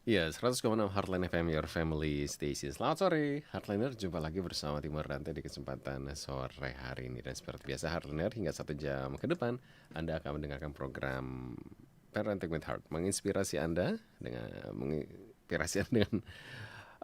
Iya, 100,6 Heartline FM, your family station. Selamat sore, Heartliner. Jumpa lagi bersama Timur Rantai di kesempatan sore hari ini. Dan seperti biasa, Heartliner, hingga 1 jam ke depan, Anda akan mendengarkan program Parenting with Heart. Menginspirasi Anda dengan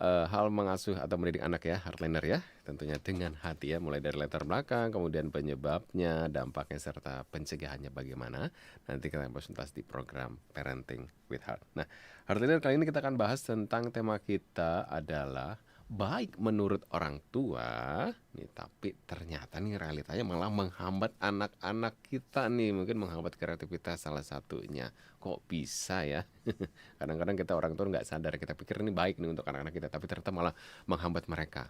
hal mengasuh atau mendidik anak ya, Heartliner ya. Tentunya dengan hati ya, mulai dari latar belakang, kemudian penyebabnya, dampaknya, serta pencegahannya bagaimana. Nanti kita bahas tuntas di program Parenting with Heart. Nah, Heartliner, kali ini kita akan bahas tentang tema kita adalah baik menurut orang tua nih, tapi ternyata nih realitanya malah menghambat anak-anak kita nih, mungkin menghambat kreativitas salah satunya. Kok bisa ya? Kadang-kadang kita orang tua nggak sadar, kita pikir ini baik nih untuk anak-anak kita, tapi ternyata malah menghambat mereka.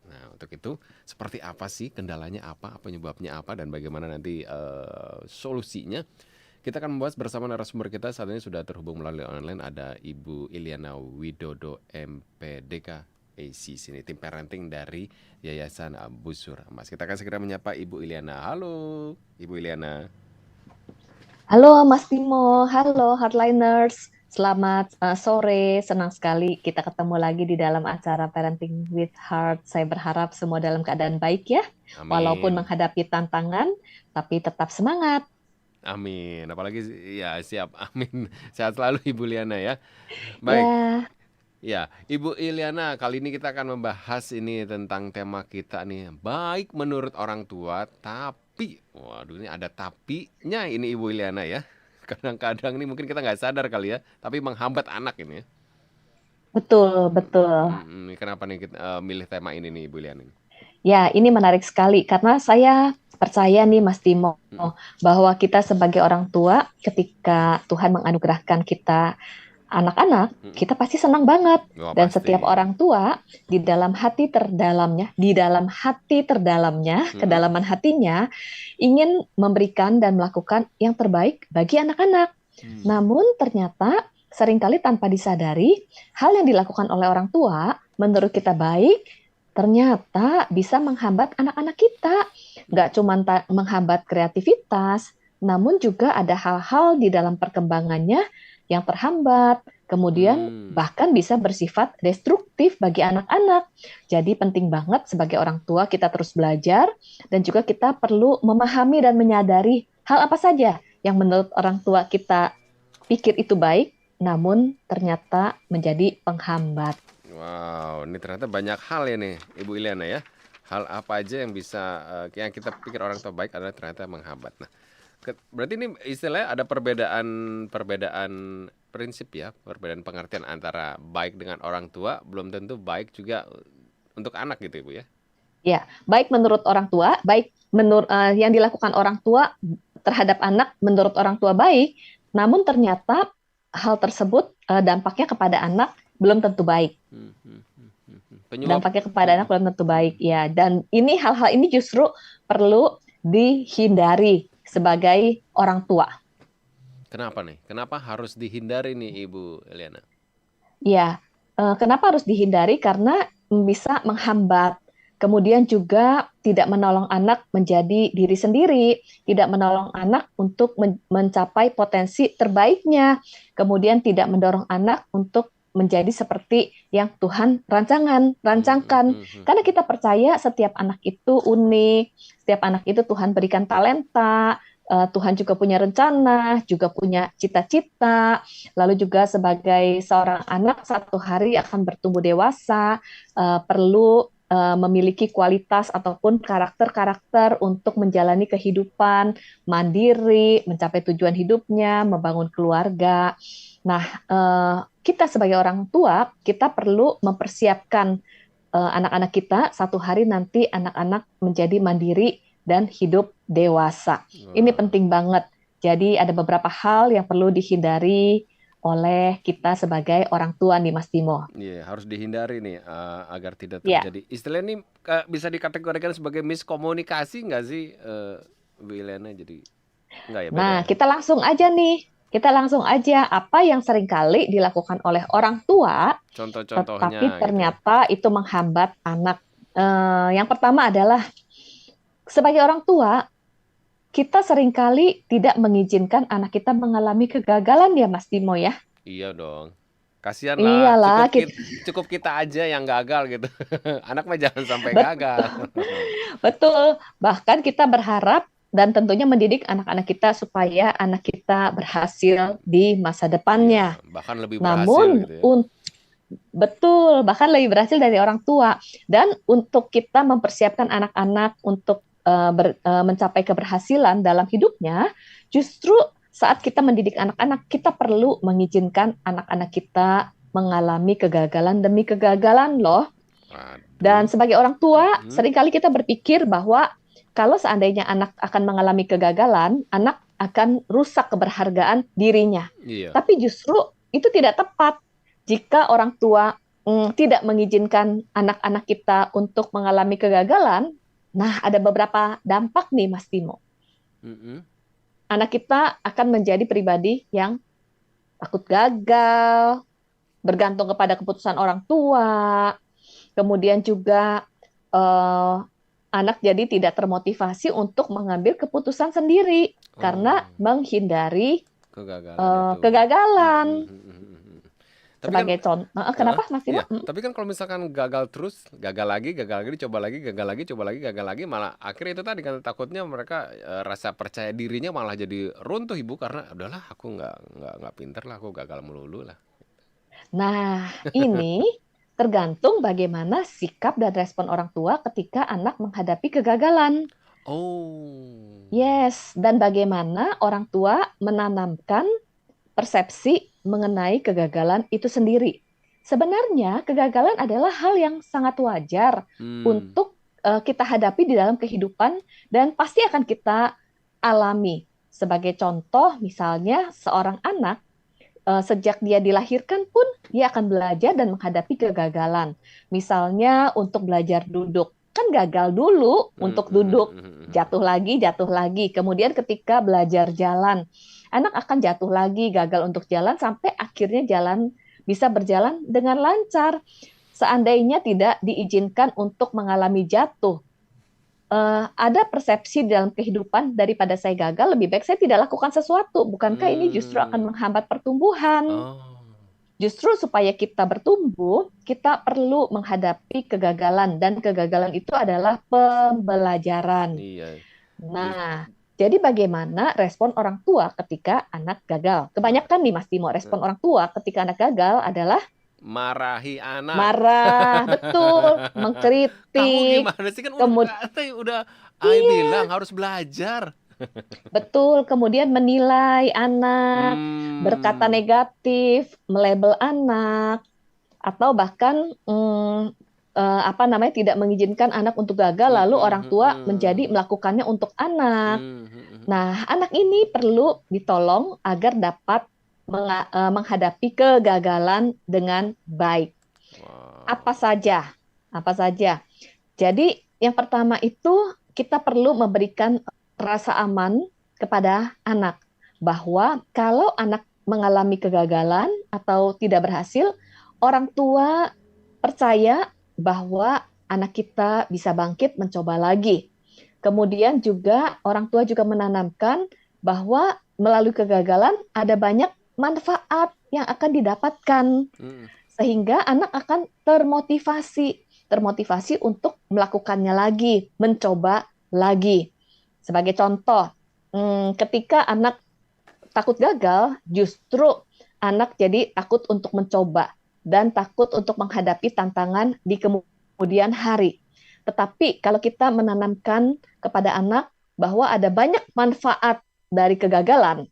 Nah, untuk itu seperti apa sih kendalanya, apa penyebabnya apa, dan bagaimana nanti solusinya? Kita akan membahas bersama narasumber kita. Saat ini sudah terhubung melalui online, ada Ibu Iliana Widodo MPDK AC sini, tim parenting dari Yayasan Busur Emas. Kita akan segera menyapa Ibu Iliana. Halo, Ibu Iliana. Halo Mas Timo, halo Hardliners. Selamat sore, senang sekali kita ketemu lagi di dalam acara Parenting with Heart. Saya berharap semua dalam keadaan baik ya, walaupun Amin. menghadapi tantangan, tapi tetap semangat. Amin. Apalagi ya, siap. Amin. Sehat selalu Ibu Iliana ya. Baik. Ya, Ya, Ibu Iliana, kali ini kita akan membahas ini tentang tema kita nih, baik menurut orang tua, tapi, waduh ini ada tapinya ini Ibu Iliana ya. Kadang-kadang nih mungkin kita nggak sadar kali ya, tapi menghambat anak ini ya. betul, betul. Kenapa nih kita milih tema ini nih Ibu Iliana? Ya, ini menarik sekali karena saya percaya nih Mas Timo Mm-mm. bahwa kita sebagai orang tua ketika Tuhan menganugerahkan kita anak-anak, Mm-mm. kita pasti senang banget. Wah Dan setiap pasti. orang tua di dalam hati terdalamnya, Mm-mm. kedalaman hatinya, ingin memberikan dan melakukan yang terbaik bagi anak-anak. Hmm. Namun ternyata seringkali tanpa disadari, hal yang dilakukan oleh orang tua menurut kita baik, ternyata bisa menghambat anak-anak kita. Nggak cuma menghambat kreativitas, namun juga ada hal-hal di dalam perkembangannya yang terhambat, kemudian Hmm. bahkan bisa bersifat destruktif bagi anak-anak. Jadi penting banget sebagai orang tua kita terus belajar dan juga kita perlu memahami dan menyadari hal apa saja yang menurut orang tua kita pikir itu baik, namun ternyata menjadi penghambat. Wow, ini ternyata banyak hal ya nih, Ibu Iliana ya. Hal apa aja yang bisa yang kita pikir orang tua baik adalah ternyata menghambat. Nah, berarti ini istilahnya ada perbedaan perbedaan prinsip ya, perbedaan pengertian antara baik dengan orang tua belum tentu baik juga untuk anak gitu, Ibu ya. Ya, baik menurut orang tua, baik menurut yang dilakukan orang tua terhadap anak menurut orang tua baik, namun ternyata hal tersebut dampaknya kepada anak belum tentu baik. Hmm, hmm, hmm, Penyebab. Dampaknya kepada Hmm, anak belum tentu hmm. baik ya. Dan ini hal-hal ini justru perlu dihindari sebagai orang tua. Kenapa nih? Kenapa harus dihindari nih, Ibu Eliana? Ya, kenapa harus dihindari? Karena bisa menghambat. Kemudian juga tidak menolong anak menjadi diri sendiri, tidak menolong anak untuk mencapai potensi terbaiknya. Kemudian tidak mendorong anak untuk menjadi seperti yang Tuhan Hmm, rancangkan. hmm, hmm, Karena hmm. kita percaya setiap anak itu unik, setiap anak itu Tuhan berikan talenta, Tuhan juga punya rencana, juga punya cita-cita. Lalu juga sebagai seorang anak satu hari akan bertumbuh dewasa, perlu memiliki kualitas ataupun karakter-karakter untuk menjalani kehidupan mandiri, mencapai tujuan hidupnya, membangun keluarga. Nah, kita sebagai orang tua, kita perlu mempersiapkan anak-anak kita satu hari nanti anak-anak menjadi mandiri dan hidup dewasa. Ini Wah. penting banget. Jadi ada beberapa hal yang perlu dihindari oleh kita sebagai orang tua nih Mas Timo. Iya, harus dihindari nih agar tidak Ya, terjadi. Istilah ini bisa dikategorikan sebagai miskomunikasi nggak sih, Bu Ilena? Jadi nggak ya, beda nah ya? kita langsung aja nih. Kita langsung aja apa yang seringkali dilakukan oleh orang tua, Contoh-contohnya tetapi gitu ya. ternyata itu menghambat anak. Yang pertama adalah sebagai orang tua, kita seringkali tidak mengizinkan anak kita mengalami kegagalan ya Mas Timo ya. Iya dong. Kasihan lah, Iyalah, cukup kita aja yang gagal gitu. Anak mah jangan sampai bet- gagal. betul. Bahkan kita berharap dan tentunya mendidik anak-anak kita supaya anak kita berhasil di masa Iya, depannya. bahkan lebih berhasil Namun, gitu ya. betul, bahkan lebih berhasil dari orang tua. Dan untuk kita mempersiapkan anak-anak untuk mencapai keberhasilan dalam hidupnya, justru saat kita mendidik anak-anak, kita perlu mengizinkan anak-anak kita mengalami kegagalan demi kegagalan loh. Dan Waduh. sebagai orang tua, Mm-mm. seringkali kita berpikir bahwa kalau seandainya anak akan mengalami kegagalan, anak akan rusak keberhargaan dirinya. Iya. Tapi justru itu tidak tepat jika orang tua tidak mengizinkan anak-anak kita untuk mengalami kegagalan. Nah, ada beberapa dampak nih, Mas Timo. Mm-mm. Anak kita akan menjadi pribadi yang takut gagal, bergantung kepada keputusan orang tua, kemudian juga eh, anak jadi tidak termotivasi untuk mengambil keputusan sendiri karena Oh, menghindari kegagalan itu. kegagalan. Mm-mm. Tapi kan, Sebagai contoh, heeh, kenapa Mas Timo? iya. Tapi kan kalau misalkan gagal terus, gagal lagi, coba lagi, gagal lagi, coba lagi, gagal lagi, malah akhirnya itu tadi kan takutnya mereka rasa percaya dirinya malah jadi runtuh ibu karena udahlah aku nggak pinter lah, aku gagal melulu lah. Nah, ini tergantung bagaimana sikap dan respon orang tua ketika anak menghadapi kegagalan. Oh. Yes, dan bagaimana orang tua menanamkan persepsi mengenai kegagalan itu sendiri. Sebenarnya kegagalan adalah hal yang sangat wajar Hmm. untuk kita hadapi di dalam kehidupan dan pasti akan kita alami. Sebagai contoh, misalnya seorang anak sejak dia dilahirkan pun dia akan belajar dan menghadapi kegagalan. Misalnya untuk belajar duduk, kan gagal dulu Hmm, untuk hmm, duduk, hmm, hmm, hmm. jatuh lagi, jatuh lagi. Kemudian ketika belajar jalan, anak akan jatuh lagi, gagal untuk jalan sampai akhirnya jalan bisa berjalan dengan lancar. Seandainya tidak diizinkan untuk mengalami jatuh, ada persepsi dalam kehidupan daripada saya gagal, lebih baik saya tidak lakukan sesuatu. Bukankah ini justru Hmm. akan menghambat pertumbuhan? Oh. Justru supaya kita bertumbuh, kita perlu menghadapi kegagalan dan kegagalan itu adalah pembelajaran. Iya. Just, Nah, jadi bagaimana respon orang tua ketika anak gagal? ma- Kebanyakan nih Mas Timo, respon orang tua ketika anak gagal adalah marahi anak. marah, betul, Kamu mengkritik, gimana sih kan udah kemudian Ai bilang harus belajar. betul, kemudian menilai anak, berkata Hmm. negatif, melebel anak, atau bahkan apa namanya tidak mengizinkan anak untuk gagal, Hmm, lalu hmm, orang tua menjadi hmm, melakukannya untuk anak. hmm, hmm, hmm. Nah, anak ini perlu ditolong agar dapat menghadapi kegagalan dengan baik. Apa Wow. saja? Apa saja? Jadi, yang pertama itu kita perlu memberikan rasa aman kepada anak bahwa kalau anak mengalami kegagalan atau tidak berhasil, orang tua percaya bahwa anak kita bisa bangkit mencoba lagi. Kemudian juga orang tua juga menanamkan bahwa melalui kegagalan ada banyak manfaat yang akan didapatkan Hmm, sehingga anak akan termotivasi untuk melakukannya lagi, mencoba lagi. Sebagai contoh, ketika anak takut gagal, justru anak jadi takut untuk mencoba dan takut untuk menghadapi tantangan di kemudian hari. Tetapi kalau kita menanamkan kepada anak bahwa ada banyak manfaat dari kegagalan,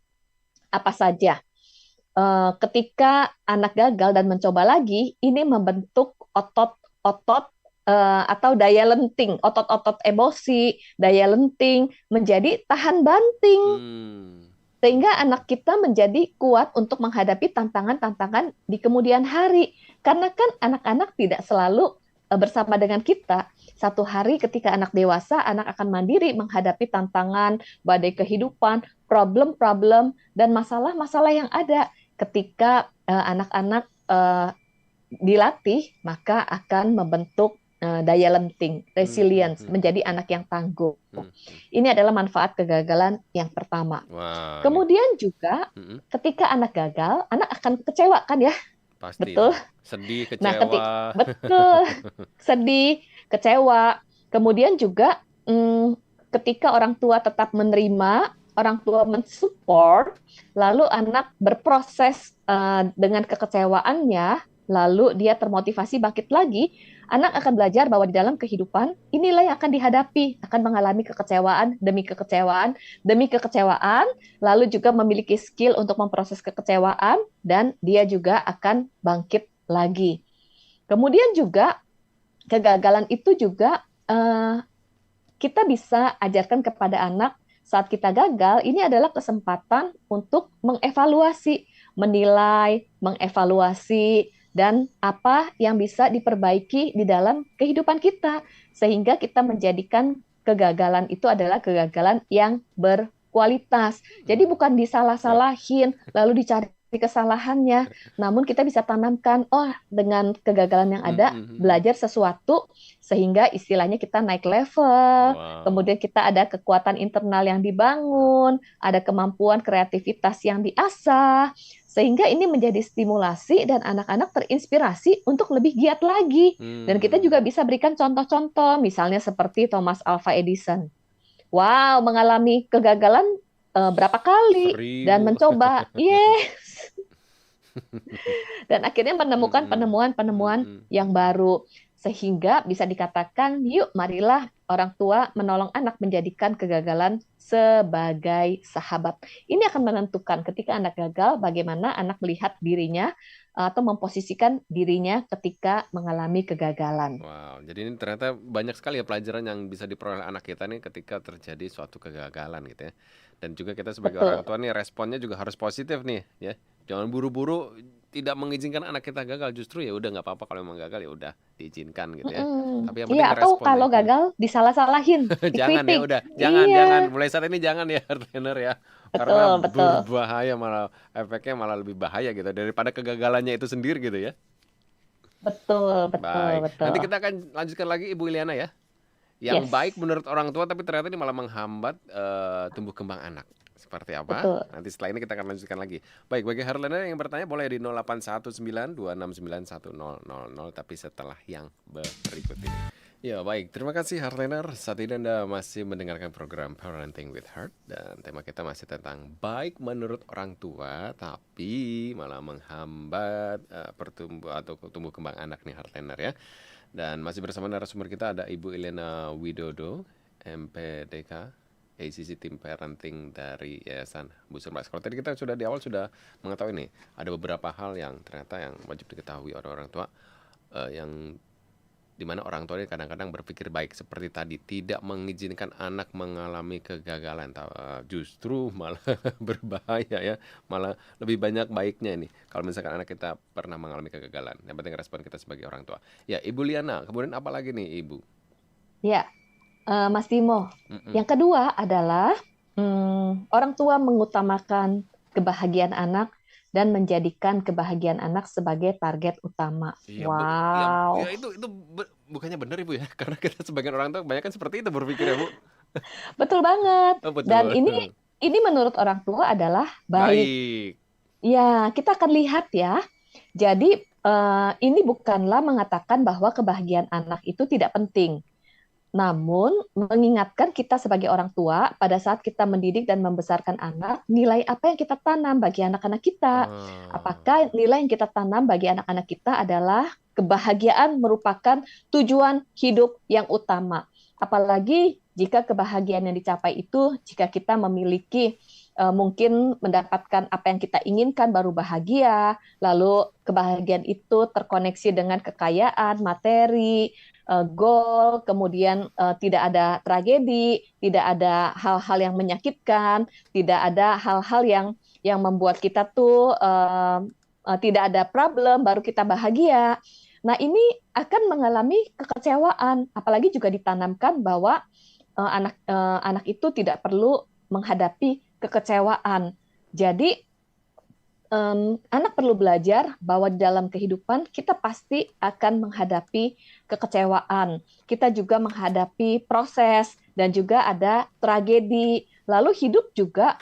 apa saja? Ketika anak gagal dan mencoba lagi, ini membentuk otot-otot atau daya lenting, otot-otot emosi, daya lenting menjadi tahan banting hmm. sehingga anak kita menjadi kuat untuk menghadapi tantangan-tantangan di kemudian hari. Karena kan anak-anak tidak selalu bersama dengan kita. Satu hari ketika anak dewasa, anak akan mandiri menghadapi tantangan, badai kehidupan, problem-problem, dan masalah-masalah yang ada. Ketika anak-anak dilatih, maka akan membentuk daya lenting, Hmm, hmm, resilience, hmm, hmm, menjadi hmm, anak yang tangguh. hmm. Ini adalah manfaat kegagalan yang pertama. Wah, nih. Kemudian juga Hmm, ketika anak gagal, anak akan kecewa kan ya. Pasti Betul. itu. Sedih, Nah, kecewa. betul, sedih, kecewa. Kemudian juga ketika orang tua tetap menerima, orang tua mensupport, lalu anak berproses dengan kekecewaannya, lalu dia termotivasi bangkit lagi, anak akan belajar bahwa di dalam kehidupan inilah yang akan dihadapi, akan mengalami demi kekecewaan, lalu juga memiliki skill untuk memproses kekecewaan, dan dia juga akan bangkit lagi. Kemudian juga kegagalan itu juga kita bisa ajarkan kepada anak saat kita gagal, ini adalah kesempatan untuk mengevaluasi, menilai, mengevaluasi, dan apa yang bisa diperbaiki di dalam kehidupan kita. Sehingga kita menjadikan kegagalan itu adalah kegagalan yang berkualitas. Jadi bukan Betul. disalah-salahin, lalu dicari kesalahannya, namun kita bisa tanamkan, oh dengan kegagalan yang ada, belajar sesuatu sehingga istilahnya kita naik level, Wow. kemudian kita ada kekuatan internal yang dibangun, ada kemampuan kreativitas yang diasah, sehingga ini menjadi stimulasi dan anak-anak terinspirasi untuk lebih giat lagi. Dan kita Hmm. juga bisa berikan contoh-contoh, misalnya seperti Thomas Alva Edison. Wow, mengalami kegagalan berapa kali dan 1000. mencoba, yes, dan akhirnya menemukan Mm-mm. penemuan-penemuan Mm-mm. yang baru. Sehingga bisa dikatakan, yuk marilah orang tua menolong anak menjadikan kegagalan sebagai sahabat. Ini akan menentukan ketika anak gagal, bagaimana anak melihat dirinya atau memposisikan dirinya ketika mengalami kegagalan. Wow, jadi ini ternyata banyak sekali ya pelajaran yang bisa diperoleh anak kita nih ketika terjadi suatu kegagalan gitu ya. Dan juga kita sebagai orang Betul. tua nih responnya juga harus positif nih ya. Jangan buru-buru tidak mengizinkan anak kita gagal, justru ya udah nggak apa-apa kalau memang gagal ya udah diizinkan gitu ya. Mm-mm. Tapi yang Iya, penting atau ngerespon kalau nih. gagal disalah-salahin, Jangan ya dikritik. udah, Iya, jangan mulai saat ini jangan ya trainer ya. Karena betul, betul. berbahaya malah efeknya malah lebih bahaya gitu daripada kegagalannya itu sendiri gitu ya. Betul, betul, Baik, betul. nanti kita akan lanjutkan lagi Ibu Iliana ya. Yang baik Yes, menurut orang tua tapi ternyata ini malah menghambat tumbuh kembang anak. Seperti apa? betul. Nanti setelah ini kita akan lanjutkan lagi. Baik, bagi Harlena yang bertanya boleh di 0819269100, tapi setelah yang berikut ini. Ya, baik. Terima kasih Harlena. Saat ini Anda masih mendengarkan program Parenting with Heart dan tema kita masih tentang baik menurut orang tua tapi malah menghambat pertumbuhan atau tumbuh kembang anak nih Harlena ya. Dan masih bersama narasumber kita ada Ibu Elena Widodo, MPDK, ACC Team Parenting dari Yayasan Busur Mas. Kalau tadi kita sudah di awal sudah mengetahui nih, ada beberapa hal yang ternyata yang wajib diketahui oleh orang tua, yang dimana orang tua ini kadang-kadang berpikir baik seperti tadi, tidak mengizinkan anak mengalami kegagalan, justru malah berbahaya ya, malah lebih banyak baiknya ini kalau misalkan anak kita pernah mengalami kegagalan. Yang penting respon kita sebagai orang tua. Ya, Ibu Liana, kemudian apa lagi nih Ibu? Ya, Mas Timo. Mm-mm. Yang kedua adalah orang tua mengutamakan kebahagiaan anak dan menjadikan kebahagiaan anak sebagai target utama. Iya, ya, ya Wow, itu bukannya benar Ibu ya? Karena kita sebagian orang tua kebanyakan seperti itu berpikir ya Bu. betul banget. Oh, Dan betul. ini menurut orang tua adalah baik. Baik. Ya, kita akan lihat ya. Jadi ini bukanlah mengatakan bahwa kebahagiaan anak itu tidak penting. Namun, mengingatkan kita sebagai orang tua pada saat kita mendidik dan membesarkan anak, nilai apa yang kita tanam bagi anak-anak kita? Ah, Apakah nilai yang kita tanam bagi anak-anak kita adalah kebahagiaan merupakan tujuan hidup yang utama? Apalagi jika kebahagiaan yang dicapai itu, jika kita memiliki mungkin mendapatkan apa yang kita inginkan baru bahagia, lalu kebahagiaan itu terkoneksi dengan kekayaan, materi, goal, kemudian tidak ada tragedi, tidak ada hal-hal yang menyakitkan, tidak ada hal-hal yang membuat kita tuh tidak ada problem, baru kita bahagia. Nah, ini akan mengalami kekecewaan, apalagi juga ditanamkan bahwa anak itu tidak perlu menghadapi kekecewaan. Jadi anak perlu belajar bahwa dalam kehidupan kita pasti akan menghadapi kekecewaan. Kita juga menghadapi proses dan juga ada tragedi. Lalu hidup juga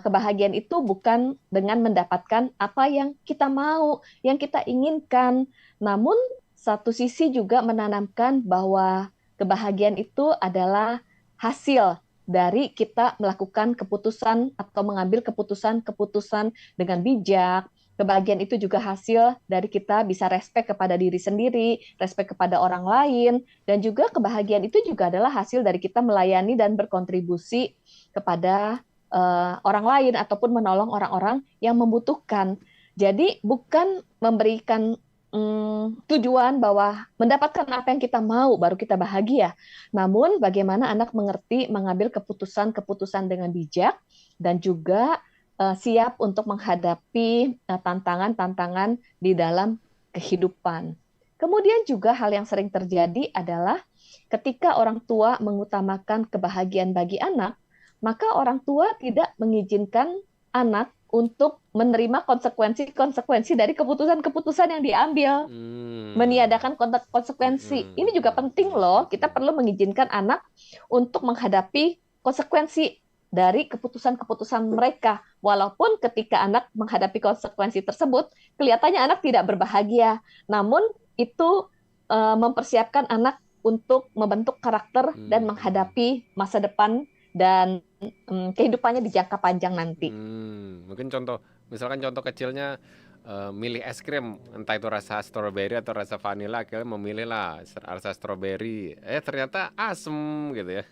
kebahagiaan itu bukan dengan mendapatkan apa yang kita mau, yang kita inginkan. Namun satu sisi juga menanamkan bahwa kebahagiaan itu adalah hasil dari kita melakukan keputusan atau mengambil keputusan-keputusan dengan bijak. Kebahagiaan itu juga hasil dari kita bisa respek kepada diri sendiri, respek kepada orang lain, dan juga kebahagiaan itu juga adalah hasil dari kita melayani dan berkontribusi kepada orang lain ataupun menolong orang-orang yang membutuhkan. Jadi bukan memberikan tujuan bahwa mendapatkan apa yang kita mau baru kita bahagia. Namun bagaimana anak mengerti mengambil keputusan-keputusan dengan bijak dan juga siap untuk menghadapi tantangan-tantangan di dalam kehidupan. Kemudian juga hal yang sering terjadi adalah ketika orang tua mengutamakan kebahagiaan bagi anak, maka orang tua tidak mengizinkan anak untuk menerima konsekuensi-konsekuensi dari keputusan-keputusan yang diambil, meniadakan konsekuensi. Ini juga penting loh, kita perlu mengizinkan anak untuk menghadapi konsekuensi dari keputusan-keputusan mereka. Walaupun ketika anak menghadapi konsekuensi tersebut, kelihatannya anak tidak berbahagia. Namun itu mempersiapkan anak untuk membentuk karakter dan menghadapi masa depan dan kehidupannya di jangka panjang nanti. Mungkin misalkan contoh kecilnya milih es krim, entah itu rasa strawberry atau rasa vanilla, akhirnya memilih lah rasa strawberry. Ternyata asem gitu ya.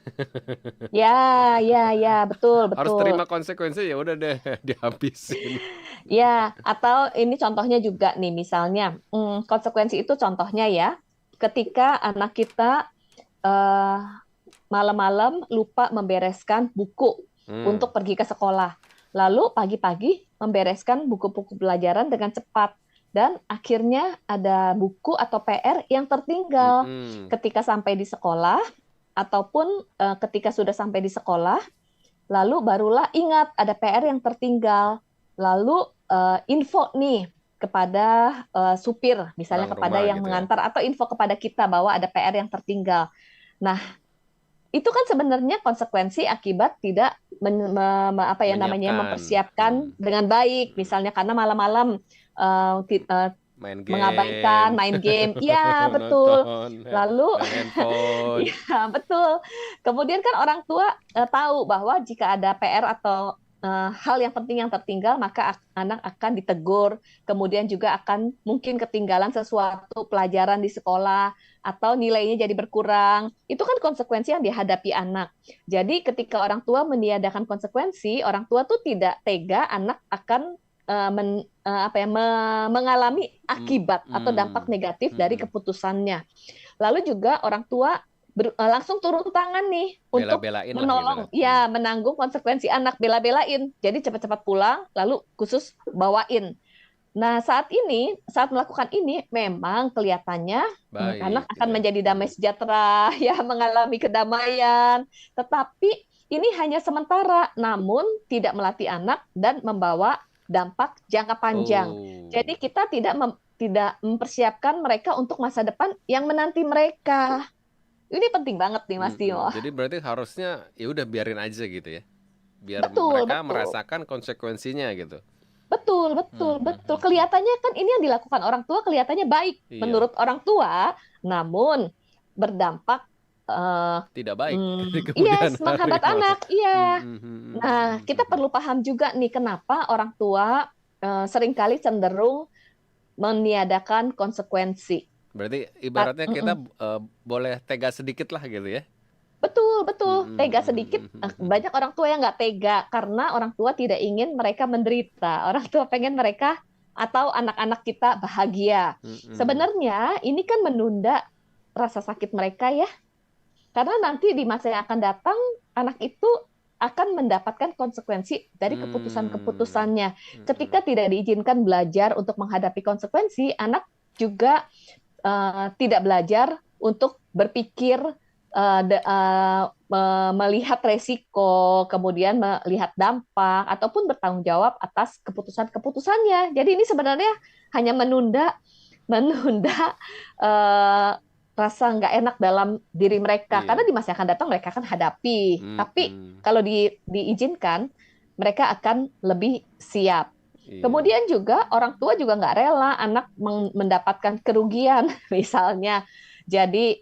Ya, betul. Harus terima konsekuensi, ya udah deh dihabisin. Ya, atau ini contohnya juga nih, misalnya konsekuensi itu contohnya ya, ketika anak kita malam-malam lupa membereskan buku untuk pergi ke sekolah. Lalu pagi-pagi membereskan buku-buku pelajaran dengan cepat. Dan akhirnya ada buku atau PR yang tertinggal. Ketika sampai di sekolah, ataupun ketika sudah sampai di sekolah, lalu barulah ingat ada PR yang tertinggal. Lalu info nih kepada supir, misalnya kepada yang gitu mengantar, atau info kepada kita bahwa ada PR yang tertinggal. Nah, itu kan sebenarnya konsekuensi akibat tidak mempersiapkan dengan baik, misalnya karena malam-malam mengabaikan main game, iya betul. Lalu, ya betul. Kemudian kan orang tua tahu bahwa jika ada PR atau hal yang penting yang tertinggal, maka anak akan ditegur, kemudian juga akan mungkin ketinggalan sesuatu pelajaran di sekolah, atau nilainya jadi berkurang. Itu kan konsekuensi yang dihadapi anak. Jadi ketika orang tua meniadakan konsekuensi, orang tua tuh tidak tega anak akan mengalami akibat atau dampak negatif dari keputusannya. Lalu juga orang tua langsung turun tangan nih untuk menolong, gitu. Ya menanggung konsekuensi anak, bela-belain. Jadi cepat-cepat pulang, lalu khusus bawain. Nah saat melakukan ini memang kelihatannya anak akan menjadi damai sejahtera, ya mengalami kedamaian. Tetapi ini hanya sementara, namun tidak melatih anak dan membawa dampak jangka panjang. Jadi kita tidak mempersiapkan mereka untuk masa depan yang menanti mereka. Ini penting banget nih Mas Timo. Jadi berarti harusnya ya udah biarin aja gitu ya. Biar mereka merasakan konsekuensinya gitu. Betul. Kelihatannya kan ini yang dilakukan orang tua kelihatannya baik menurut orang tua, namun berdampak tidak baik. Yes, menghambat anak. Iya. Nah, kita perlu paham juga nih kenapa orang tua seringkali cenderung meniadakan konsekuensi. Berarti ibaratnya kita boleh tega sedikit lah gitu ya. Betul. Tega sedikit. Banyak orang tua yang nggak tega karena orang tua tidak ingin mereka menderita. Orang tua pengen mereka atau anak-anak kita bahagia. Sebenarnya ini kan menunda rasa sakit mereka ya. Karena nanti di masa yang akan datang, anak itu akan mendapatkan konsekuensi dari keputusan-keputusannya. Ketika tidak diizinkan belajar untuk menghadapi konsekuensi, anak juga tidak belajar untuk berpikir, melihat resiko, kemudian melihat dampak, ataupun bertanggung jawab atas keputusan-keputusannya. Jadi ini sebenarnya hanya menunda rasa nggak enak dalam diri mereka, karena di masa yang akan datang mereka akan hadapi. Tapi kalau diizinkan, mereka akan lebih siap. Iya. Kemudian juga orang tua juga nggak rela anak mendapatkan kerugian, misalnya jadi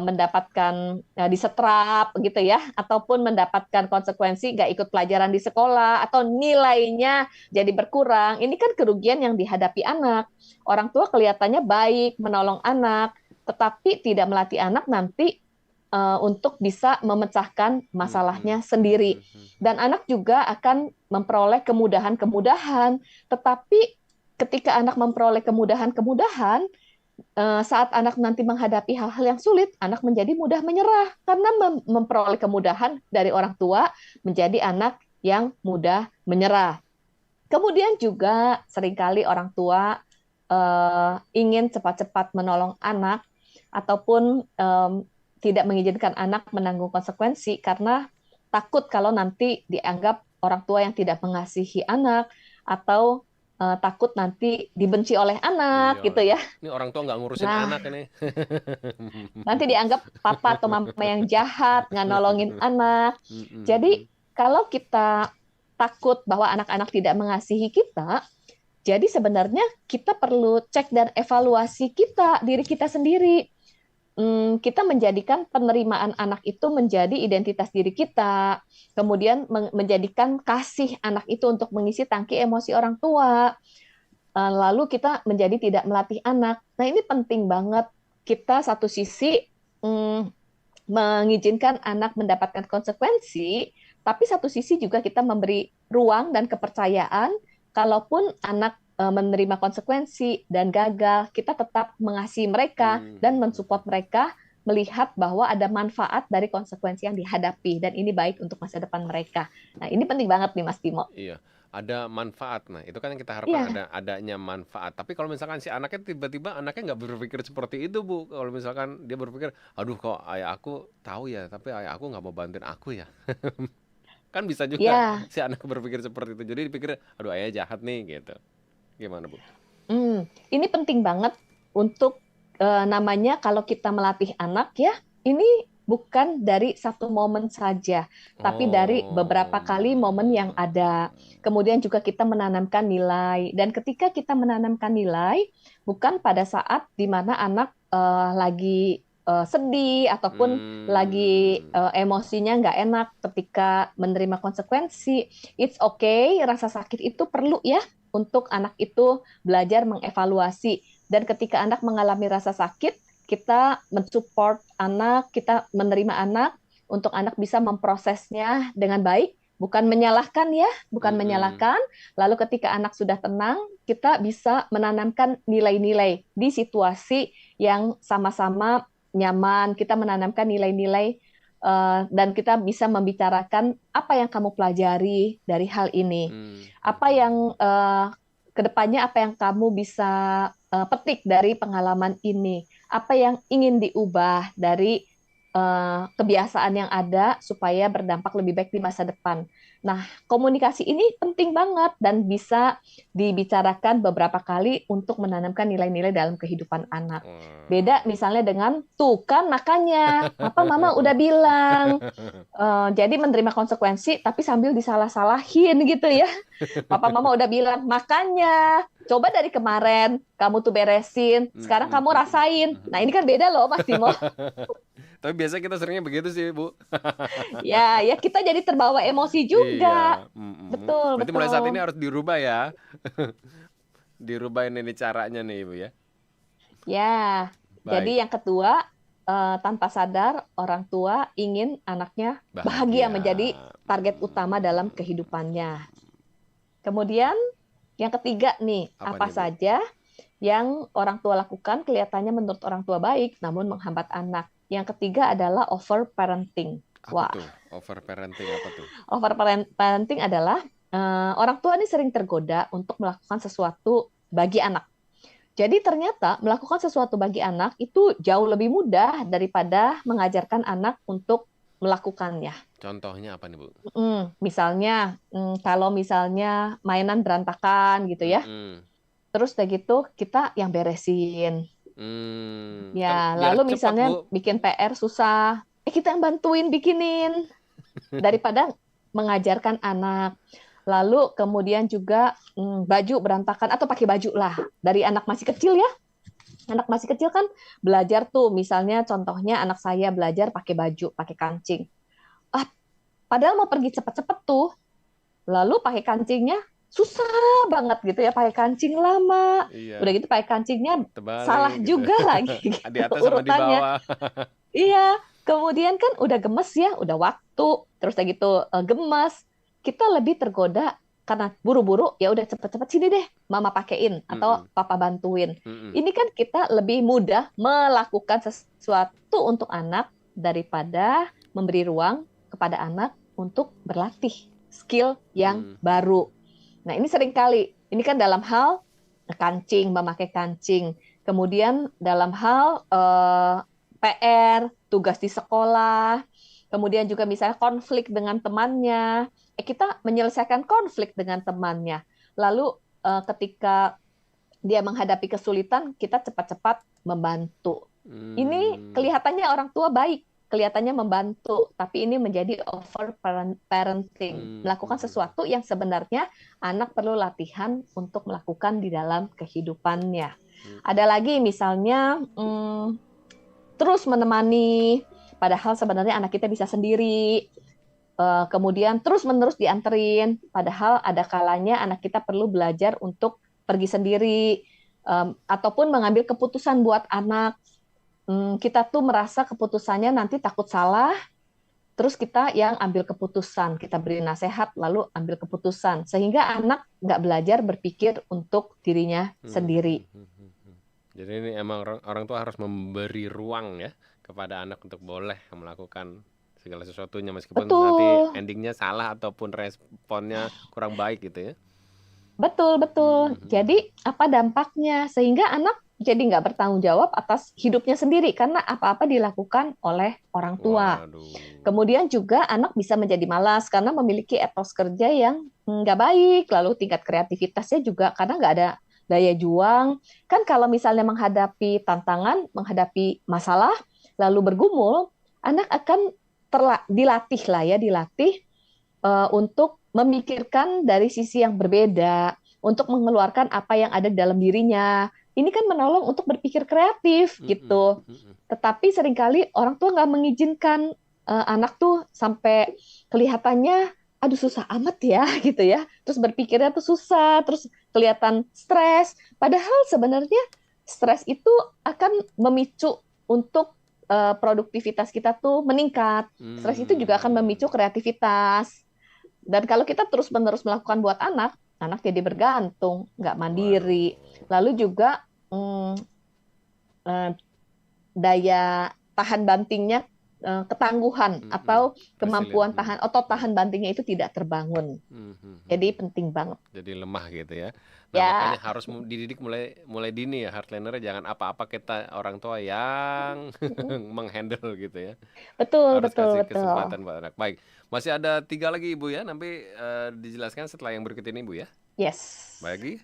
mendapatkan disetrap gitu ya, ataupun mendapatkan konsekuensi nggak ikut pelajaran di sekolah atau nilainya jadi berkurang. Ini kan kerugian yang dihadapi anak. Orang tua kelihatannya baik menolong anak, tetapi tidak melatih anak nanti untuk bisa memecahkan Mm-mm. masalahnya sendiri. Mm-mm. Dan anak juga akan memperoleh kemudahan-kemudahan, tetapi ketika anak memperoleh kemudahan-kemudahan, saat anak nanti menghadapi hal-hal yang sulit, anak menjadi mudah menyerah karena memperoleh kemudahan dari orang tua, menjadi anak yang mudah menyerah. Kemudian juga seringkali orang tua ingin cepat-cepat menolong anak ataupun tidak mengizinkan anak menanggung konsekuensi karena takut kalau nanti dianggap orang tua yang tidak mengasihi anak atau takut nanti dibenci oleh anak Iya, gitu iya. ya. Ini orang tua nggak ngurusin Nah, anak ini. nanti dianggap papa atau mama yang jahat, nggak nolongin anak. Jadi Mm-mm. kalau kita takut bahwa anak-anak tidak mengasihi kita, jadi sebenarnya kita perlu cek dan evaluasi kita, diri kita sendiri. Kita menjadikan penerimaan anak itu menjadi identitas diri kita, kemudian menjadikan kasih anak itu untuk mengisi tangki emosi orang tua, lalu kita menjadi tidak melatih anak. Nah, ini penting banget. Kita satu sisi mm, mengizinkan anak mendapatkan konsekuensi, tapi satu sisi juga kita memberi ruang dan kepercayaan, kalaupun anak menerima konsekuensi dan gagal, kita tetap mengasihi mereka dan Mm. mensupport mereka melihat bahwa ada manfaat dari konsekuensi yang dihadapi dan ini baik untuk masa depan mereka. Nah, ini penting banget nih Mas Timo. Iya, ada manfaat. Nah, itu kan yang kita harapkan Iya, adanya manfaat. Tapi kalau misalkan si anaknya tiba-tiba anaknya nggak berpikir seperti itu, Bu. Kalau misalkan dia berpikir, aduh kok ayah aku tahu ya, tapi ayah aku nggak mau bantuin aku ya. Kan bisa juga ya. si anak berpikir seperti itu. Jadi dipikir, aduh ayah jahat nih gitu. Gimana, Bu? Ini penting banget untuk namanya kalau kita melatih anak ya, ini bukan dari satu momen saja, tapi dari beberapa Oh. kali momen yang ada. Kemudian juga kita menanamkan nilai, dan ketika kita menanamkan nilai, bukan pada saat di mana anak lagi sedih ataupun lagi Hmm. emosinya nggak enak ketika menerima konsekuensi. It's okay, rasa sakit itu perlu ya untuk anak itu belajar mengevaluasi. Dan ketika anak mengalami rasa sakit, kita mensupport anak, kita menerima anak untuk anak bisa memprosesnya dengan baik, bukan menyalahkan ya, bukan Mm-mm. menyalahkan. Lalu ketika anak sudah tenang, kita bisa menanamkan nilai-nilai di situasi yang sama-sama nyaman. Kita menanamkan nilai-nilai dan kita bisa membicarakan apa yang kamu pelajari dari hal ini, Mm. apa yang kedepannya apa yang kamu bisa petik dari pengalaman ini, apa yang ingin diubah dari kebiasaan yang ada supaya berdampak lebih baik di masa depan. Nah, komunikasi ini penting banget dan bisa dibicarakan beberapa kali untuk menanamkan nilai-nilai dalam kehidupan anak. Beda Wah. misalnya dengan tuh kan makanya, papa mama udah bilang, jadi menerima konsekuensi tapi sambil disalah-salahin gitu ya. Papa mama udah bilang, makanya coba dari kemarin kamu tuh beresin, sekarang Mm-mm. kamu rasain. Nah, ini kan beda loh Mas Timo. Tapi biasa kita seringnya begitu sih, Bu. Ya, ya kita jadi terbawa emosi juga. Iya, mm-mm. Betul, Berarti mulai saat ini betul. harus dirubah ya. Dirubah ini caranya nih, Ibu ya. Ya, Baik, jadi yang kedua, tanpa sadar orang tua ingin anaknya bahagia bahagia. menjadi target utama dalam Hmm. kehidupannya. Kemudian yang ketiga nih, Apa apa nih, Bu? saja yang orang tua lakukan kelihatannya menurut orang tua baik, namun menghambat anak. Yang ketiga adalah over parenting. Apa Wah, tuh? Over parenting apa tuh? over parenting adalah orang tua ini sering tergoda untuk melakukan sesuatu bagi anak. Jadi ternyata melakukan sesuatu bagi anak itu jauh lebih mudah daripada mengajarkan anak untuk melakukannya. Contohnya apa nih, Bu? Misalnya, kalau misalnya mainan berantakan gitu ya, Mm-mm. terus udah gitu kita yang beresin. Kan Ya, biar lalu cepet, misalnya Bu. bikin PR susah, kita yang bantuin bikinin daripada mengajarkan anak. Lalu kemudian juga baju berantakan atau pakai baju lah dari anak masih kecil ya. Anak masih kecil kan belajar tuh, misalnya contohnya anak saya belajar pakai baju, pakai kancing. Ah, padahal mau pergi cepet-cepet tuh, lalu pakai kancingnya susah banget gitu ya, pakai kancing lama. Udah Iya, gitu pakai kancingnya salah terbalik gitu. juga lagi Di gitu atas sama di urutannya. bawah. Iya, kemudian kan udah gemes ya, udah waktu, terus udah gitu gemes. Kita lebih tergoda karena buru-buru, ya udah cepet-cepet sini deh, mama pakein atau Mm-mm, papa bantuin. mm-mm, Ini kan kita lebih mudah melakukan sesuatu untuk anak daripada memberi ruang kepada anak untuk berlatih skill yang mm. baru. Nah, ini sering kali. Ini kan dalam hal kancing, memakai kancing. Kemudian dalam hal PR, tugas di sekolah, kemudian juga misalnya konflik dengan temannya. Kita menyelesaikan konflik dengan temannya. Lalu ketika dia menghadapi kesulitan, kita cepat-cepat membantu. Ini Hmm, kelihatannya orang tua baik, kelihatannya membantu, tapi ini menjadi over parenting, hmm, hmm, melakukan hmm, sesuatu yang sebenarnya anak perlu latihan untuk melakukan di dalam kehidupannya. hmm, Ada lagi misalnya terus menemani, padahal sebenarnya anak kita bisa sendiri. Kemudian terus-menerus dianterin, padahal ada kalanya anak kita perlu belajar untuk pergi sendiri, ataupun mengambil keputusan buat anak. Kita tuh merasa keputusannya nanti takut salah, terus kita yang ambil keputusan, kita beri nasihat, lalu ambil keputusan, sehingga anak nggak belajar berpikir untuk dirinya hmm, hmm, sendiri. hmm, hmm, hmm. Jadi ini emang orang tua harus memberi ruang ya kepada anak untuk boleh melakukan segala sesuatunya meskipun nanti Betul. endingnya salah ataupun responnya kurang baik gitu ya. Betul, Hmm, betul. hmm, hmm. Jadi, apa dampaknya? Sehingga anak jadi nggak bertanggung jawab atas hidupnya sendiri karena apa-apa dilakukan oleh orang tua. Waduh. Kemudian juga anak bisa menjadi malas karena memiliki etos kerja yang nggak baik. Lalu tingkat kreativitasnya juga karena nggak ada daya juang. Kan kalau misalnya menghadapi tantangan, menghadapi masalah, lalu bergumul, anak akan dilatih lah ya, dilatih untuk memikirkan dari sisi yang berbeda, untuk mengeluarkan apa yang ada di dalam dirinya. Ini kan menolong untuk berpikir kreatif Hmm, hmm, gitu. hmm, hmm. Tetapi seringkali orang tua nggak mengizinkan anak tuh sampai kelihatannya, aduh susah amat ya gitu ya. Terus berpikirnya tuh susah, terus kelihatan stres. Padahal sebenarnya stres itu akan memicu untuk produktivitas kita tuh meningkat. Stres itu juga akan Hmm. memicu kreativitas. Dan kalau kita terus-menerus melakukan buat anak, anak jadi bergantung, nggak mandiri. Waduh. Lalu juga hmm, eh, daya tahan bantingnya, ketangguhan Hmm, hmm. atau Resilient. kemampuan Hmm, tahan otot hmm, tahan bantingnya itu tidak terbangun. hmm, hmm, hmm, Jadi hmm. penting banget. Jadi lemah gitu ya. Nah, Ya, makanya harus dididik mulai mulai dini ya hardliner, jangan apa-apa kita orang tua yang menghandle gitu ya. betul, Harus betul, kasih betul. kesempatan buat anak. Baik, masih ada tiga lagi Ibu ya, nanti dijelaskan setelah yang berikut ini Ibu ya. Yes. Bagi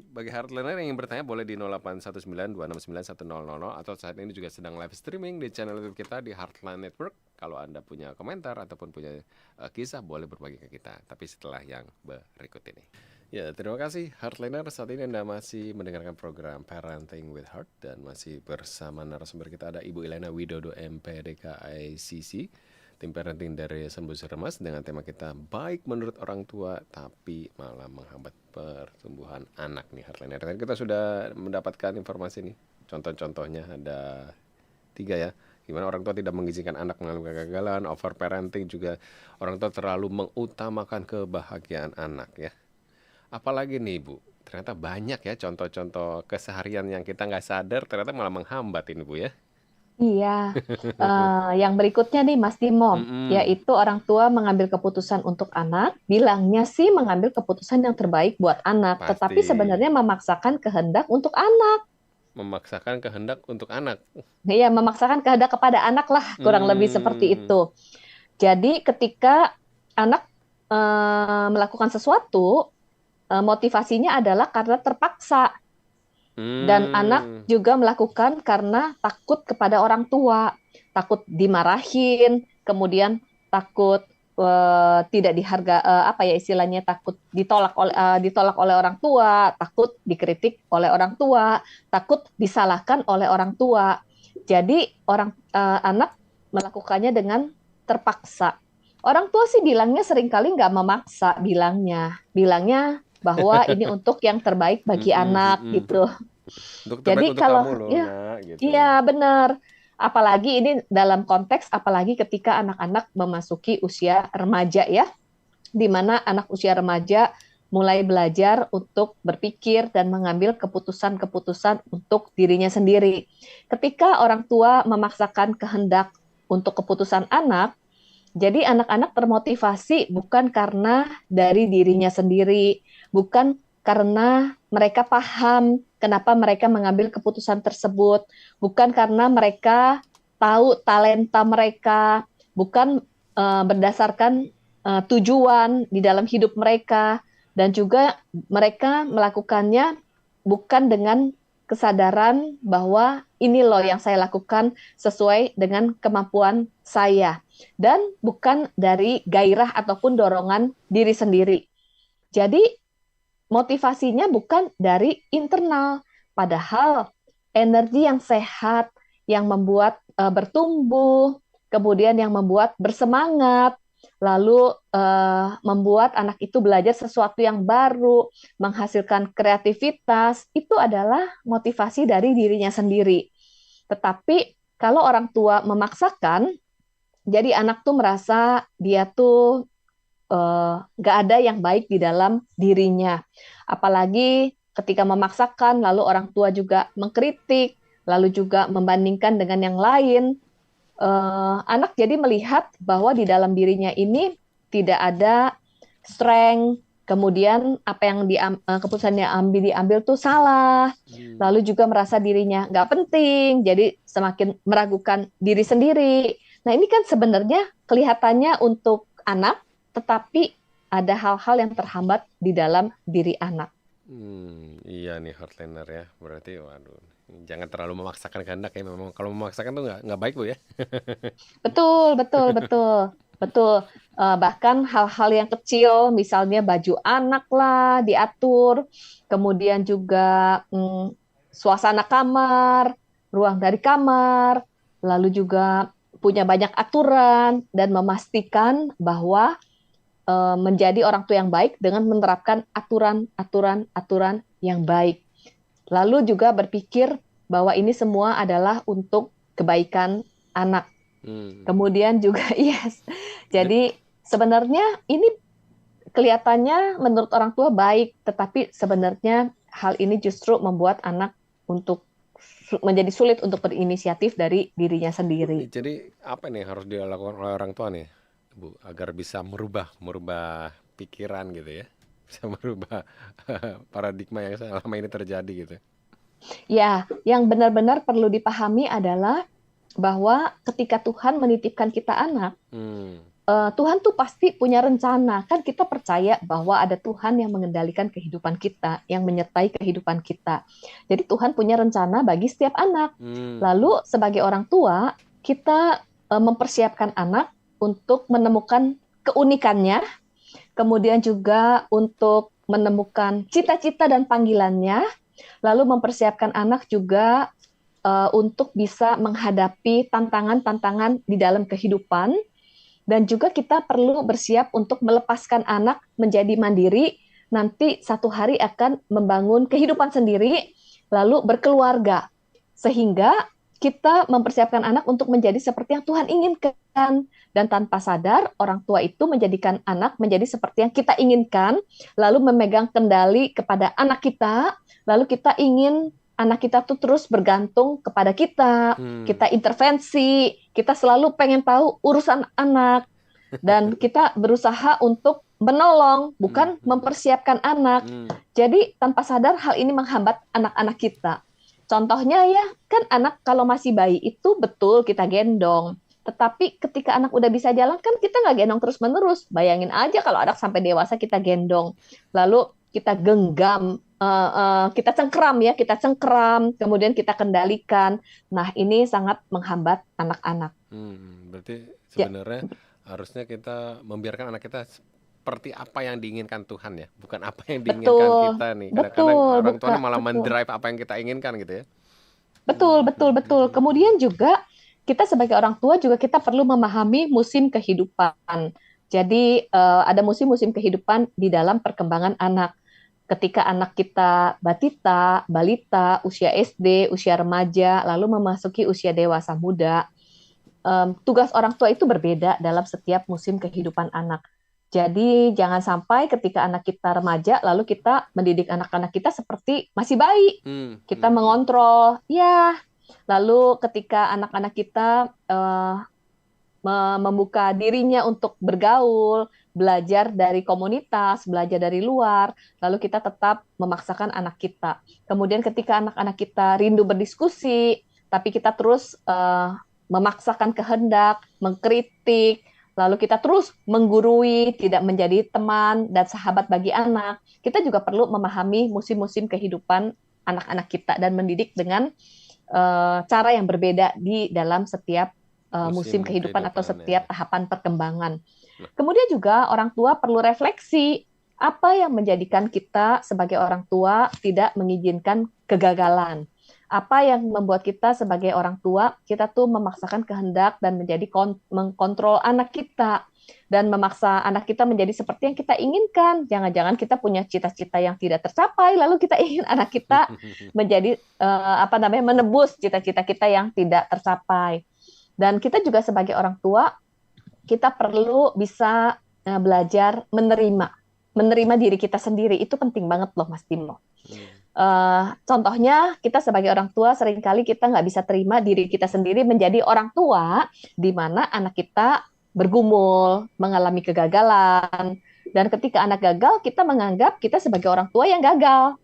bagi hardliner yang ingin bertanya boleh di 0819291000 atau saat ini juga sedang live streaming di channel YouTube kita di Heartline Network. Kalau Anda punya komentar ataupun punya kisah boleh berbagi ke kita. Tapi setelah yang berikut ini. Ya, terima kasih Heartliner. Saat ini Anda masih mendengarkan program Parenting with Heart dan masih bersama narasumber kita ada Ibu Elena Widodo MPDK ICC, tim parenting dari Sembus Remas dengan tema kita baik menurut orang tua tapi malah menghambat pertumbuhan anak nih Heartliner. Dan kita sudah mendapatkan informasi nih. Contoh-contohnya ada tiga ya. Gimana orang tua tidak mengizinkan anak mengalami kegagalan, over parenting juga orang tua terlalu mengutamakan kebahagiaan anak ya. Apalagi nih Bu, ternyata banyak ya contoh-contoh keseharian yang kita nggak sadar ternyata malah menghambat ini Bu ya. Iya. Yang berikutnya nih Mas Timom, Mm-mm, yaitu orang tua mengambil keputusan untuk anak, bilangnya sih mengambil keputusan yang terbaik buat anak, tetapi pasti sebenarnya memaksakan kehendak untuk anak. memaksakan kehendak untuk anak. Ya, memaksakan kehendak kepada anak lah, kurang lebih seperti Hmm, itu. Jadi ketika anak melakukan sesuatu, motivasinya adalah karena terpaksa. Dan anak hmm, juga melakukan karena takut kepada orang tua, takut dimarahin, kemudian takut tidak diharga apa ya istilahnya, takut ditolak oleh orang tua, takut dikritik oleh orang tua, takut disalahkan oleh orang tua. Jadi anak melakukannya dengan terpaksa. Orang tua sih bilangnya seringkali nggak memaksa, bilangnya bahwa ini untuk yang terbaik bagi Mm-mm, anak mm-mm. gitu. Untuk terbaik Jadi untuk kalau kamu loh, ya, nak, gitu. iya benar. Apalagi ini dalam konteks apalagi ketika anak-anak memasuki usia remaja ya, di mana anak usia remaja mulai belajar untuk berpikir dan mengambil keputusan-keputusan untuk dirinya sendiri. Ketika orang tua memaksakan kehendak untuk keputusan anak, jadi anak-anak termotivasi bukan karena dari dirinya sendiri, bukan karena mereka paham kenapa mereka mengambil keputusan tersebut, bukan karena mereka tahu talenta mereka, bukan berdasarkan tujuan di dalam hidup mereka, dan juga mereka melakukannya bukan dengan kesadaran bahwa ini loh yang saya lakukan sesuai dengan kemampuan saya dan bukan dari gairah ataupun dorongan diri sendiri. Jadi motivasinya bukan dari internal, padahal energi yang sehat yang membuat bertumbuh, kemudian yang membuat bersemangat, lalu membuat anak itu belajar sesuatu yang baru, menghasilkan kreativitas, itu adalah motivasi dari dirinya sendiri. Tetapi kalau orang tua memaksakan, jadi anak tuh merasa dia tuh nggak ada yang baik di dalam dirinya. Apalagi ketika memaksakan, lalu orang tua juga mengkritik, lalu juga membandingkan dengan yang lain. Anak jadi melihat bahwa di dalam dirinya ini tidak ada strength, kemudian apa yang keputusan yang diambil tuh salah, lalu juga merasa dirinya nggak penting, jadi semakin meragukan diri sendiri. Nah ini kan sebenarnya kelihatannya untuk anak, tetapi ada hal-hal yang terhambat di dalam diri anak. Iya nih hardliner ya. Berarti waduh, jangan terlalu memaksakan kehendak ya. Memang kalau memaksakan tuh nggak baik bu ya. Betul, betul, betul, betul. Bahkan hal-hal yang kecil, misalnya baju anak lah diatur, kemudian juga suasana kamar, ruang dari kamar, lalu juga punya banyak aturan dan memastikan bahwa menjadi orang tua yang baik dengan menerapkan aturan-aturan yang baik. Lalu juga berpikir bahwa ini semua adalah untuk kebaikan anak. Hmm. Kemudian juga yes. Jadi, Jadi sebenarnya ini kelihatannya menurut orang tua baik, tetapi sebenarnya hal ini justru membuat anak untuk menjadi sulit untuk berinisiatif dari dirinya sendiri. jadi apa nih yang harus dilakukan oleh orang tua nih, Bu, agar bisa merubah merubah pikiran gitu ya, bisa merubah paradigma yang selama ini terjadi gitu. Ya, yang benar-benar perlu dipahami adalah bahwa ketika Tuhan menitipkan kita anak, Hmm. Tuhan tuh pasti punya rencana. Kan kita percaya bahwa ada Tuhan yang mengendalikan kehidupan kita, yang menyertai kehidupan kita. Jadi Tuhan punya rencana bagi setiap anak. Hmm. Lalu sebagai orang tua, kita mempersiapkan anak untuk menemukan keunikannya, kemudian juga untuk menemukan cita-cita dan panggilannya, lalu mempersiapkan anak juga untuk bisa menghadapi tantangan-tantangan di dalam kehidupan, dan juga kita perlu bersiap untuk melepaskan anak menjadi mandiri, nanti satu hari akan membangun kehidupan sendiri, lalu berkeluarga. Sehingga kita mempersiapkan anak untuk menjadi seperti yang Tuhan inginkan. Dan tanpa sadar, orang tua itu menjadikan anak menjadi seperti yang kita inginkan, lalu memegang kendali kepada anak kita, lalu kita ingin anak kita tuh terus bergantung kepada kita, Hmm. kita intervensi, kita selalu pengen tahu urusan anak, dan kita berusaha untuk menolong, Hmm. bukan mempersiapkan anak. Hmm. Jadi tanpa sadar hal ini menghambat anak-anak kita. Contohnya ya, kan anak kalau masih bayi itu betul kita gendong. Tetapi ketika anak udah bisa jalan, kan kita nggak gendong terus-menerus. Bayangin aja kalau anak sampai dewasa kita gendong. Lalu kita genggam, kita cengkeram ya, kita cengkeram, kemudian kita kendalikan. Nah, ini sangat menghambat anak-anak. Berarti Ya, sebenarnya Harusnya kita membiarkan anak kita seperti apa yang diinginkan Tuhan ya, bukan apa yang diinginkan Betul, kita nih. Kadang-kadang betul, orang tua Kak, malah betul. mendrive apa yang kita inginkan gitu ya. Betul, betul, betul. Kemudian juga kita sebagai orang tua juga kita perlu memahami musim kehidupan. Jadi ada musim-musim kehidupan di dalam perkembangan anak. Ketika anak kita batita, balita, usia SD, usia remaja, lalu memasuki usia dewasa muda, tugas orang tua itu berbeda dalam setiap musim kehidupan anak. Jadi jangan sampai ketika anak kita remaja, lalu kita mendidik anak-anak kita seperti masih bayi. Hmm, Kita hmm, hmm. mengontrol, ya. Lalu ketika anak-anak kita membuka dirinya untuk bergaul, belajar dari komunitas, belajar dari luar, lalu kita tetap memaksakan anak kita. Kemudian ketika anak-anak kita rindu berdiskusi, tapi kita terus memaksakan kehendak, mengkritik, lalu kita terus menggurui, tidak menjadi teman dan sahabat bagi anak. Kita juga perlu memahami musim-musim kehidupan anak-anak kita dan mendidik dengan cara yang berbeda di dalam setiap musim Musim kehidupan atau kehidupan ya. setiap tahapan perkembangan. Nah, Kemudian juga orang tua perlu refleksi apa yang menjadikan kita sebagai orang tua tidak mengizinkan kegagalan. Apa yang membuat kita sebagai orang tua, kita tuh memaksakan kehendak dan menjadi mengkontrol anak kita dan memaksa anak kita menjadi seperti yang kita inginkan. Jangan-jangan kita punya cita-cita yang tidak tercapai, lalu kita ingin anak kita menjadi menebus cita-cita kita yang tidak tercapai. Dan kita juga sebagai orang tua, kita perlu bisa belajar menerima diri kita sendiri. Itu penting banget loh, Mas Timo. Contohnya kita sebagai orang tua seringkali kita nggak bisa terima diri kita sendiri menjadi orang tua di mana anak kita bergumul, mengalami kegagalan, dan ketika anak gagal kita menganggap kita sebagai orang tua yang gagal.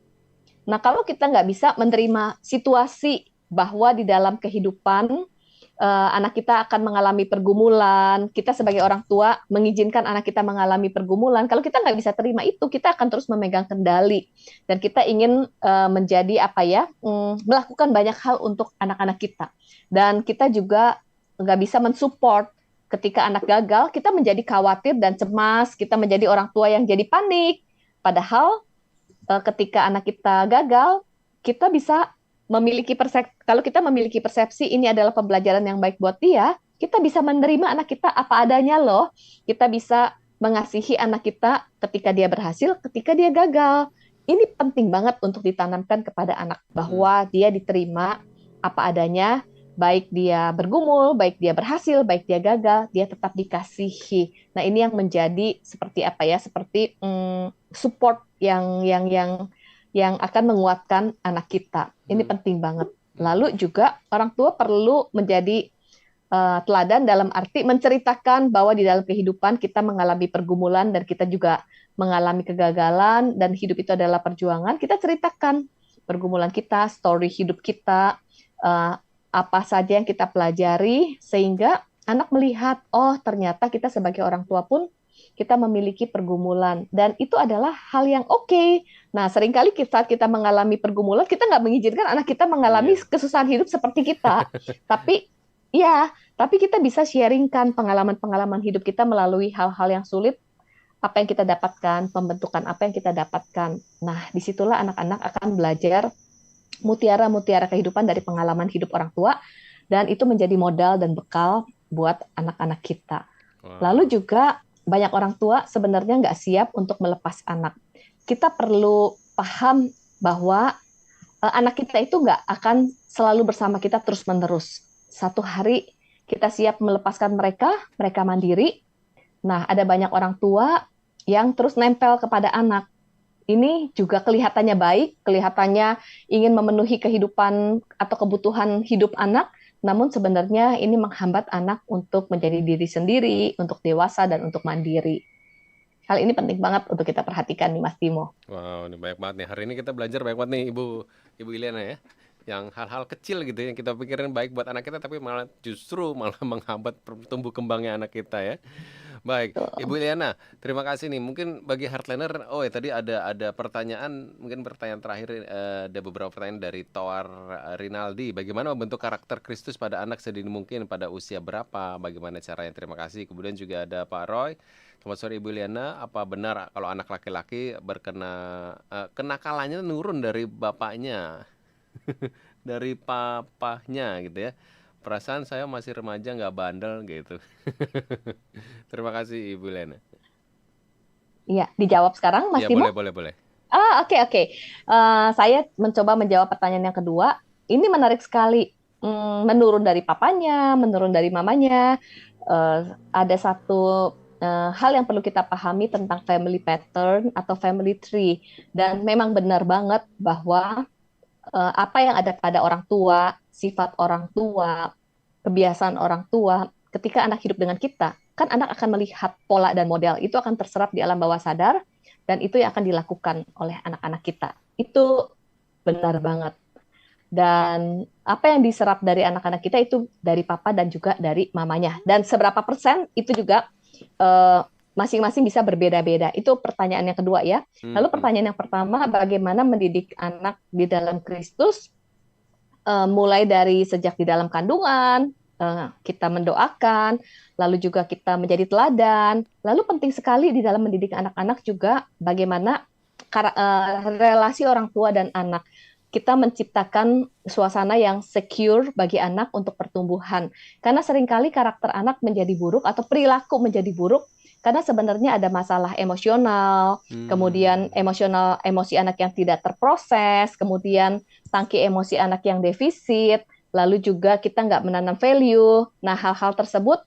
Nah, kalau kita nggak bisa menerima situasi bahwa di dalam kehidupan anak kita akan mengalami pergumulan, kita sebagai orang tua mengizinkan anak kita mengalami pergumulan, kalau kita nggak bisa terima itu, kita akan terus memegang kendali. Dan kita ingin menjadi melakukan banyak hal untuk anak-anak kita. Dan kita juga nggak bisa mensupport ketika anak gagal, kita menjadi khawatir dan cemas, kita menjadi orang tua yang jadi panik. Padahal ketika anak kita gagal, kita bisa kalau kita memiliki persepsi ini adalah pembelajaran yang baik buat dia, kita bisa menerima anak kita apa adanya loh. Kita bisa mengasihi anak kita ketika dia berhasil, ketika dia gagal. Ini penting banget untuk ditanamkan kepada anak bahwa dia diterima apa adanya, baik dia bergumul, baik dia berhasil, baik dia gagal, dia tetap dikasihi. Nah, ini yang menjadi seperti seperti support yang akan menguatkan anak kita. Ini penting banget. Lalu juga orang tua perlu menjadi teladan dalam arti menceritakan bahwa di dalam kehidupan kita mengalami pergumulan dan kita juga mengalami kegagalan dan hidup itu adalah perjuangan. Kita ceritakan pergumulan kita, story hidup kita, apa saja yang kita pelajari sehingga anak melihat, oh ternyata kita sebagai orang tua pun kita memiliki pergumulan dan itu adalah hal yang oke. Nah, seringkali saat kita mengalami pergumulan, kita nggak mengizinkan anak kita mengalami kesusahan hidup seperti kita. Tapi kita bisa sharingkan pengalaman-pengalaman hidup kita melalui hal-hal yang sulit, apa yang kita dapatkan, pembentukan apa yang kita dapatkan. Nah, disitulah anak-anak akan belajar mutiara-mutiara kehidupan dari pengalaman hidup orang tua, dan itu menjadi modal dan bekal buat anak-anak kita. Lalu juga banyak orang tua sebenarnya nggak siap untuk melepas anak. Kita perlu paham bahwa anak kita itu nggak akan selalu bersama kita terus-menerus. Satu hari kita siap melepaskan mereka, mereka mandiri. Nah, ada banyak orang tua yang terus nempel kepada anak. Ini juga kelihatannya baik, kelihatannya ingin memenuhi kehidupan atau kebutuhan hidup anak, namun sebenarnya ini menghambat anak untuk menjadi diri sendiri, untuk dewasa, dan untuk mandiri. Hal ini penting banget untuk kita perhatikan nih, Mas Timo. Wow, ini banyak banget nih. Hari ini kita belajar banyak banget nih, Ibu Iliana ya. Yang hal-hal kecil gitu yang kita pikirin baik buat anak kita, tapi malah justru menghambat tumbuh kembangnya anak kita ya. Baik, Tuh. Ibu Iliana, terima kasih nih. Mungkin bagi Heartliner, oh ya tadi ada pertanyaan, mungkin pertanyaan terakhir, ada beberapa pertanyaan dari Toar Rinaldi. Bagaimana membentuk karakter Kristus pada anak sedini mungkin, pada usia berapa? Bagaimana caranya? Terima kasih. Kemudian juga ada Pak Roy. Selamat sore Ibu Iliana. Apa benar kalau anak laki-laki kenakalannya nurun dari bapaknya, dari papahnya gitu ya? Perasaan saya masih remaja nggak bandel gitu. Terima kasih Ibu Lena. Iya, dijawab sekarang, Mas Ya boleh Timo? boleh boleh. Oke, oke. Saya mencoba menjawab pertanyaan yang kedua. Ini menarik sekali. Menurun dari papanya, menurun dari mamanya. Eh, ada satu hal yang perlu kita pahami tentang family pattern atau family tree. Dan memang benar banget bahwa apa yang ada pada orang tua, sifat orang tua, kebiasaan orang tua, ketika anak hidup dengan kita, kan anak akan melihat pola dan model itu akan terserap di alam bawah sadar dan itu yang akan dilakukan oleh anak-anak kita. Itu benar banget. Dan apa yang diserap dari anak-anak kita itu dari papa dan juga dari mamanya. Dan seberapa persen itu juga eh, masing-masing bisa berbeda-beda. Itu pertanyaan yang kedua ya. Lalu Mhm. pertanyaan yang pertama, bagaimana mendidik anak di dalam Kristus? Mulai dari sejak di dalam kandungan, kita mendoakan, lalu juga kita menjadi teladan. Lalu penting sekali di dalam mendidik anak-anak juga bagaimana relasi orang tua dan anak. Kita menciptakan suasana yang secure bagi anak untuk pertumbuhan. Karena seringkali karakter anak menjadi buruk atau perilaku menjadi buruk karena sebenarnya ada masalah emosional, kemudian Hmm. emosional emosi anak yang tidak terproses, kemudian tangki emosi anak yang defisit, lalu juga kita nggak menanam value. Nah, hal-hal tersebut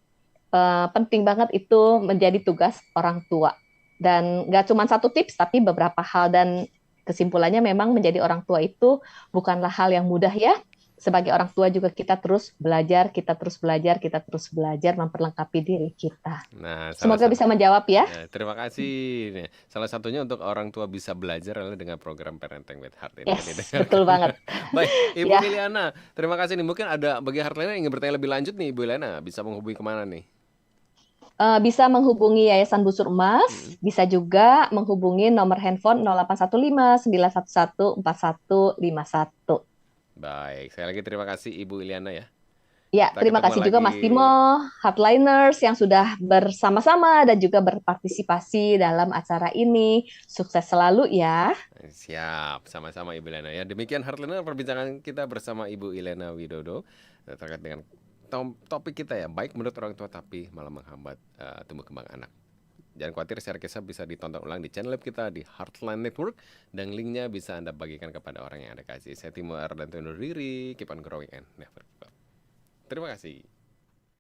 penting banget itu menjadi tugas orang tua. Dan nggak cuma satu tips, tapi beberapa hal. Dan kesimpulannya memang menjadi orang tua itu bukanlah hal yang mudah ya. Sebagai orang tua juga kita terus belajar, kita terus belajar, kita terus belajar memperlengkapi diri kita. Nah, salah Semoga satu bisa menjawab ya. ya, terima kasih. Nih, salah satunya untuk orang tua bisa belajar adalah dengan program Parenting with Heart ini yang Yes, betul didengarkan. banget. Baik, Ibu Ya, Iliana, terima kasih nih. Mungkin ada bagi Heartliner yang ingin bertanya lebih lanjut nih, Ibu Iliana, bisa menghubungi kemana nih? Bisa menghubungi Yayasan Busur Emas, Mm. bisa juga menghubungi nomor handphone 0815 911 4151. Baik, sekali lagi terima kasih Ibu Iliana ya. Ya, Kita terima ketemu kasih juga lagi. Mas Timo, Hardliners yang sudah bersama-sama dan juga berpartisipasi dalam acara ini. Sukses selalu ya. Siap, sama-sama Ibu Ilena ya. Demikian Heartliner perbincangan kita bersama Ibu Ilena Widodo terkait dengan topik kita ya, baik menurut orang tua tapi malah menghambat tumbuh kembang anak. Jangan khawatir, share kisah bisa ditonton ulang di channel kita di Heartline Network dan linknya bisa Anda bagikan kepada orang yang Anda kasih. Saya Timo Ardanto undur diri, keep on growing and never give up. Terima kasih.